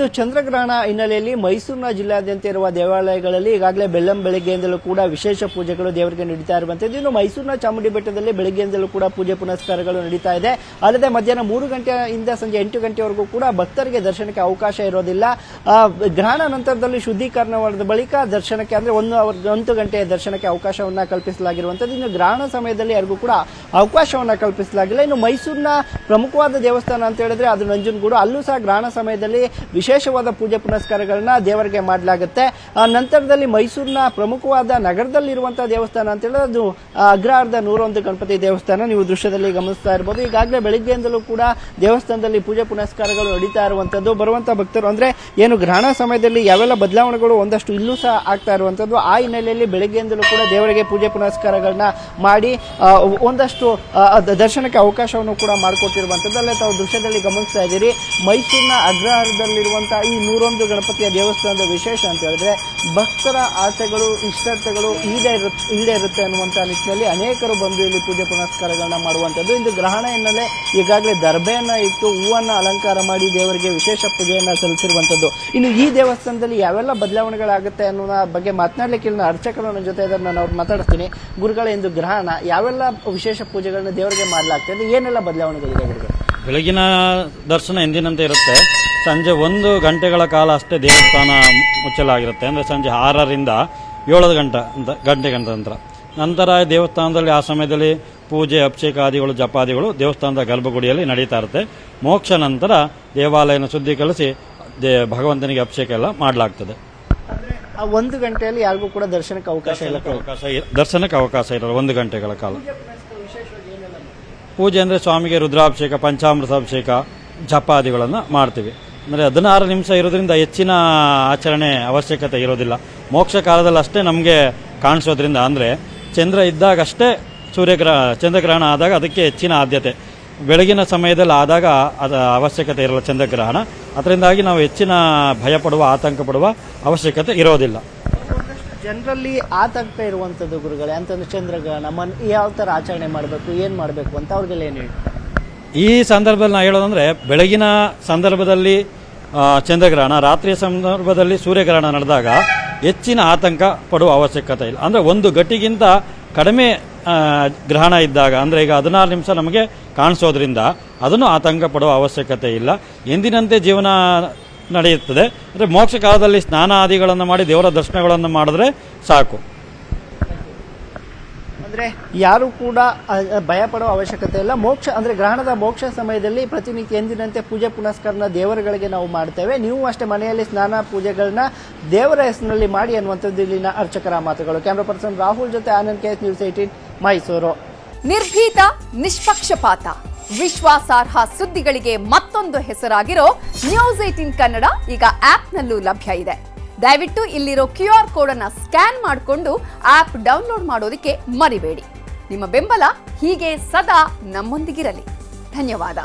ಇಂದು ಚಂದ್ರಗ್ರಹಣ ಹಿನ್ನೆಲೆಯಲ್ಲಿ ಮೈಸೂರಿನ ಜಿಲ್ಲಾದ್ಯಂತ ಇರುವ ದೇವಾಲಯಗಳಲ್ಲಿ ಈಗಾಗಲೇ ಬೆಳಗ್ಗೆಯಿಂದಲೂ ಕೂಡ ವಿಶೇಷ ಪೂಜೆಗಳು ದೇವರಿಗೆ ನಡೀತಾ ಇರುವಂತದ್ದು. ಇನ್ನು ಮೈಸೂರಿನ ಚಾಮುಂಡಿ ಬೆಟ್ಟದಲ್ಲಿ ಬೆಳಗ್ಗೆಯಿಂದಲೂ ಕೂಡ ಪೂಜೆ ಪುನಸ್ಕಾರಗಳು ನಡೀತಾ ಇದೆ. ಅಲ್ಲದೆ ಮಧ್ಯಾಹ್ನ 3 ಗಂಟೆಯಿಂದ ಸಂಜೆ 8 ಗಂಟೆವರೆಗೂ ಕೂಡ ಭಕ್ತರಿಗೆ ದರ್ಶನಕ್ಕೆ ಅವಕಾಶ ಇರೋದಿಲ್ಲ. ಗ್ರಹಣ ನಂತರದಲ್ಲಿ ಶುದ್ಧೀಕರಣವಾದ ಬಳಿಕ ದರ್ಶನಕ್ಕೆ ಅಂದ್ರೆ 1 ಗಂಟೆಯ ದರ್ಶನಕ್ಕೆ ಅವಕಾಶವನ್ನ ಕಲ್ಪಿಸಲಾಗಿರುವಂತದ್ದು. ಇನ್ನು ಗ್ರಹಣ ಸಮಯದಲ್ಲಿ ಯಾರಿಗೂ ಕೂಡ ಅವಕಾಶವನ್ನ ಕಲ್ಪಿಸಲಾಗಿಲ್ಲ. ಇನ್ನು ಮೈಸೂರಿನ ಪ್ರಮುಖವಾದ ದೇವಸ್ಥಾನ ಅಂತ ಹೇಳಿದ್ರೆ ಅದು ನಂಜನಗೂಡು. ಅಲ್ಲೂ ಸಹ ಗ್ರಹಣ ಸಮಯದಲ್ಲಿ ವಿಶೇಷವಾದ ಪೂಜೆ ಪುನಸ್ಕಾರಗಳನ್ನ ದೇವರಿಗೆ ಮಾಡಲಾಗುತ್ತೆ. ನಂತರದಲ್ಲಿ ಮೈಸೂರಿನ ಪ್ರಮುಖವಾದ ನಗರದಲ್ಲಿರುವಂತಹ ದೇವಸ್ಥಾನ ಅಂತ ಹೇಳಿದ್ರೆ ಅದು ಅಗ್ರಹಾರದ 101 ಗಣಪತಿ ದೇವಸ್ಥಾನ. ನೀವು ದೃಶ್ಯದಲ್ಲಿ ಗಮನಿಸ್ತಾ ಇರಬಹುದು. ಈಗಾಗಲೇ ಬೆಳಿಗ್ಗೆಯಿಂದಲೂ ಕೂಡ ದೇವಸ್ಥಾನದಲ್ಲಿ ಪೂಜೆ ಪುನಸ್ಕಾರಗಳು ನಡೀತಾ ಇರುವಂತದ್ದು. ಬರುವಂತಹ ಭಕ್ತರು ಅಂದ್ರೆ ಏನು ಗ್ರಹಣ ಸಮಯದಲ್ಲಿ ಯಾವೆಲ್ಲ ಬದಲಾವಣೆಗಳು ಒಂದಷ್ಟು ಇಲ್ಲೂ ಸಹ ಆಗ್ತಾ ಇರುವಂತದ್ದು. ಆ ಹಿನ್ನೆಲೆಯಲ್ಲಿ ಬೆಳಿಗ್ಗೆಯಿಂದಲೂ ಕೂಡ ದೇವರಿಗೆ ಪೂಜೆ ಪುನಸ್ಕಾರಗಳನ್ನ ಮಾಡಿ ಒಂದಷ್ಟು ದರ್ಶನಕ್ಕೆ ಅವಕಾಶವನ್ನು ಕೂಡ ಮಾಡಿಕೊಟ್ಟಿರುವಂತದ್ದು. ಅಲ್ಲೇ ತಾವು ದೃಶ್ಯದಲ್ಲಿ ಗಮನಿಸ್ತಾ ಇದ್ದೀರಿ. ಮೈಸೂರಿನ ಅಗ್ರಹಾರದಲ್ಲಿರುವಂತಹ ಈ 101 ಗಣಪತಿಯ ದೇವಸ್ಥಾನದ ವಿಶೇಷ ಅಂತ ಹೇಳಿದ್ರೆ ಭಕ್ತರ ಆಸೆಗಳು ಇಷ್ಟಾರ್ಥಗಳು ಈಡೇರುತ್ತೆ ಅನ್ನುವಂತ ನಿಟ್ಟಿನಲ್ಲಿ ಅನೇಕರು ಬಂದು ಇಲ್ಲಿ ಪೂಜೆ ಪುನಸ್ಕಾರಗಳನ್ನ ಮಾಡುವಂತದ್ದು. ಇಂದು ಗ್ರಹಣ ಹಿನ್ನೆಲೆ ಈಗಾಗಲೇ ದರ್ಬೆಯನ್ನ ಇಟ್ಟು ಹೂವನ್ನ ಅಲಂಕಾರ ಮಾಡಿ ದೇವರಿಗೆ ವಿಶೇಷ ಪೂಜೆಯನ್ನ ಸಲ್ಲಿಸಿರುವಂತದ್ದು. ಇನ್ನು ಈ ದೇವಸ್ಥಾನದಲ್ಲಿ ಯಾವೆಲ್ಲ ಬದಲಾವಣೆಗಳಾಗುತ್ತೆ ಅನ್ನೋ ಬಗ್ಗೆ ಮಾತನಾಡ್ಲಿಕ್ಕೆ ಇಲ್ಲಿನ ಅರ್ಚಕರು ನನ್ನ ಜೊತೆ ಇದ್ದಾರೆ. ನಾನು ಅವ್ರು ಮಾತಾಡ್ತೀನಿ. ಗುರುಗಳ ಇಂದು ಗ್ರಹಣ ಯಾವೆಲ್ಲ ವಿಶೇಷ ಪೂಜೆಗಳನ್ನ ದೇವರಿಗೆ ಮಾಡಲಾಗ್ತದೆ, ಏನೆಲ್ಲ ಬದಲಾವಣೆಗಳಿದೆ ಗುರುಗಳು? ಬೆಳಗಿನ ದರ್ಶನ ಎಂದಿನಂತೆ ಇರುತ್ತೆ. ಸಂಜೆ 1 ಗಂಟೆಗಳ ಕಾಲ ಅಷ್ಟೇ ದೇವಸ್ಥಾನ ಮುಚ್ಚಲಾಗಿರುತ್ತೆ. ಅಂದರೆ ಸಂಜೆ 6ರಿಂದ 7 ಗಂಟೆ ನಂತರ ದೇವಸ್ಥಾನದಲ್ಲಿ ಆ ಸಮಯದಲ್ಲಿ ಪೂಜೆ ಅಭಿಷೇಕಾದಿಗಳು ಜಪಾದಿಗಳು ದೇವಸ್ಥಾನದ ಗರ್ಭಗುಡಿಯಲ್ಲಿ ನಡೀತಾ ಇರುತ್ತೆ. ಮೋಕ್ಷ ನಂತರ ದೇವಾಲಯನ ಶುದ್ಧೀಕರಿಸಿ ಭಗವಂತನಿಗೆ ಅಭಿಷೇಕ ಎಲ್ಲ ಮಾಡಲಾಗ್ತದೆ. 1 ಗಂಟೆಯಲ್ಲಿ ಯಾರಿಗೂ ಕೂಡ ದರ್ಶನಕ್ಕೆ ಅವಕಾಶ ದರ್ಶನಕ್ಕೆ ಅವಕಾಶ ಇರಲ್ಲ 1 ಗಂಟೆಗಳ ಕಾಲ. ಪೂಜೆ ಅಂದರೆ ಸ್ವಾಮಿಗೆ ರುದ್ರಾಭಿಷೇಕ ಪಂಚಾಮೃತಾಭಿಷೇಕ ಜಪಾದಿಗಳನ್ನು ಮಾಡ್ತೀವಿ. ಅಂದರೆ 16 ನಿಮಿಷ ಇರೋದ್ರಿಂದ ಹೆಚ್ಚಿನ ಆಚರಣೆ ಅವಶ್ಯಕತೆ ಇರೋದಿಲ್ಲ. ಮೋಕ್ಷ ಕಾಲದಲ್ಲಿ ಅಷ್ಟೇ ನಮಗೆ ಕಾಣಿಸೋದ್ರಿಂದ ಅಂದರೆ ಚಂದ್ರ ಇದ್ದಾಗಷ್ಟೇ ಚಂದ್ರಗ್ರಹಣ ಆದಾಗ ಅದಕ್ಕೆ ಹೆಚ್ಚಿನ ಆದ್ಯತೆ. ಬೆಳಗಿನ ಸಮಯದಲ್ಲಿ ಆದಾಗ ಅದು ಅವಶ್ಯಕತೆ ಇರಲ್ಲ ಚಂದ್ರಗ್ರಹಣ. ಅದರಿಂದಾಗಿ ನಾವು ಹೆಚ್ಚಿನ ಭಯ ಪಡುವ ಆತಂಕ ಪಡುವ ಅವಶ್ಯಕತೆ ಇರೋದಿಲ್ಲ. ಜನರಲ್ಲಿ ಆತಂಕ ಇರುವಂತದ್ದು ಗುರುಗಳೇ ಅಂತಂದ್ರೆ ಚಂದ್ರಗ್ರಹಣ ಯಾವ ತರ ಆಚರಣೆ ಮಾಡಬೇಕು, ಏನ್ ಮಾಡಬೇಕು ಅಂತ ಅವ್ರಿಗೆಲ್ಲ ಏನು ಹೇಳಿ? ಈ ಸಂದರ್ಭದಲ್ಲಿ ನಾವು ಹೇಳೋದಂದ್ರೆ ಬೆಳಗಿನ ಸಂದರ್ಭದಲ್ಲಿ ಚಂದ್ರಗ್ರಹಣ, ರಾತ್ರಿಯ ಸಂದರ್ಭದಲ್ಲಿ ಸೂರ್ಯಗ್ರಹಣ ನಡೆದಾಗ ಹೆಚ್ಚಿನ ಆತಂಕ ಪಡುವ ಅವಶ್ಯಕತೆ ಇಲ್ಲ. ಅಂದರೆ 1 ಗಂಟೆಗಿಂತ ಕಡಿಮೆ ಗ್ರಹಣ ಇದ್ದಾಗ ಅಂದರೆ ಈಗ 16 ನಿಮಿಷ ನಮಗೆ ಕಾಣಿಸೋದ್ರಿಂದ ಅದನ್ನು ಆತಂಕ ಪಡುವ ಅವಶ್ಯಕತೆ ಇಲ್ಲ. ಎಂದಿನಂತೆ ಜೀವನ ನಡೆಯುತ್ತದೆ. ಅಂದರೆ ಮೋಕ್ಷ ಕಾಲದಲ್ಲಿ ಸ್ನಾನಾದಿಗಳನ್ನು ಮಾಡಿ ದೇವರ ದರ್ಶನಗಳನ್ನು ಮಾಡಿದ್ರೆ ಸಾಕು. ಅಂದ್ರೆ ಯಾರು ಕೂಡ ಭಯ ಪಡುವ ಅವಶ್ಯಕತೆ ಇಲ್ಲ. ಮೋಕ್ಷ ಅಂದ್ರೆ ಗ್ರಹಣದ ಮೋಕ್ಷ ಸಮಯದಲ್ಲಿ ಪ್ರತಿನಿತ್ಯ ಎಂದಿನಂತೆ ಪೂಜೆ ಪುನಸ್ಕಾರನ ದೇವರುಗಳಿಗೆ ನಾವು ಮಾಡ್ತೇವೆ. ನೀವು ಅಷ್ಟೇ ಮನೆಯಲ್ಲಿ ಸ್ನಾನ ಪೂಜೆಗಳನ್ನ ದೇವರ ಹೆಸರಿನಲ್ಲಿ ಮಾಡಿ ಅನ್ನುವಂಥದ್ದು ಇಲ್ಲಿನ ಅರ್ಚಕರ ಮಾತುಗಳು. ಕ್ಯಾಮರಾ ಪರ್ಸನ್ ರಾಹುಲ್ ಜೊತೆ ಆನಂದ್ KS ನ್ಯೂಸ್ 18 ಮೈಸೂರು. ನಿರ್ಭೀತ, ನಿಷ್ಪಕ್ಷಪಾತ, ವಿಶ್ವಾಸಾರ್ಹ ಸುದ್ದಿಗಳಿಗೆ ಮತ್ತೊಂದು ಹೆಸರಾಗಿರೋ ನ್ಯೂಸ್ 18 ಕನ್ನಡ ಈಗ ಆಪ್ನಲ್ಲೂ ಲಭ್ಯ ಇದೆ. ದಯವಿಟ್ಟು ಇಲ್ಲಿರೋ QR ಕೋಡ್ ಅನ್ನ ಸ್ಕ್ಯಾನ್ ಮಾಡಿಕೊಂಡು ಆಪ್ ಡೌನ್ಲೋಡ್ ಮಾಡೋದಕ್ಕೆ ಮರಿಬೇಡಿ. ನಿಮ್ಮ ಬೆಂಬಲ ಹೀಗೆ ಸದಾ ನಮ್ಮೊಂದಿಗಿರಲಿ. ಧನ್ಯವಾದ.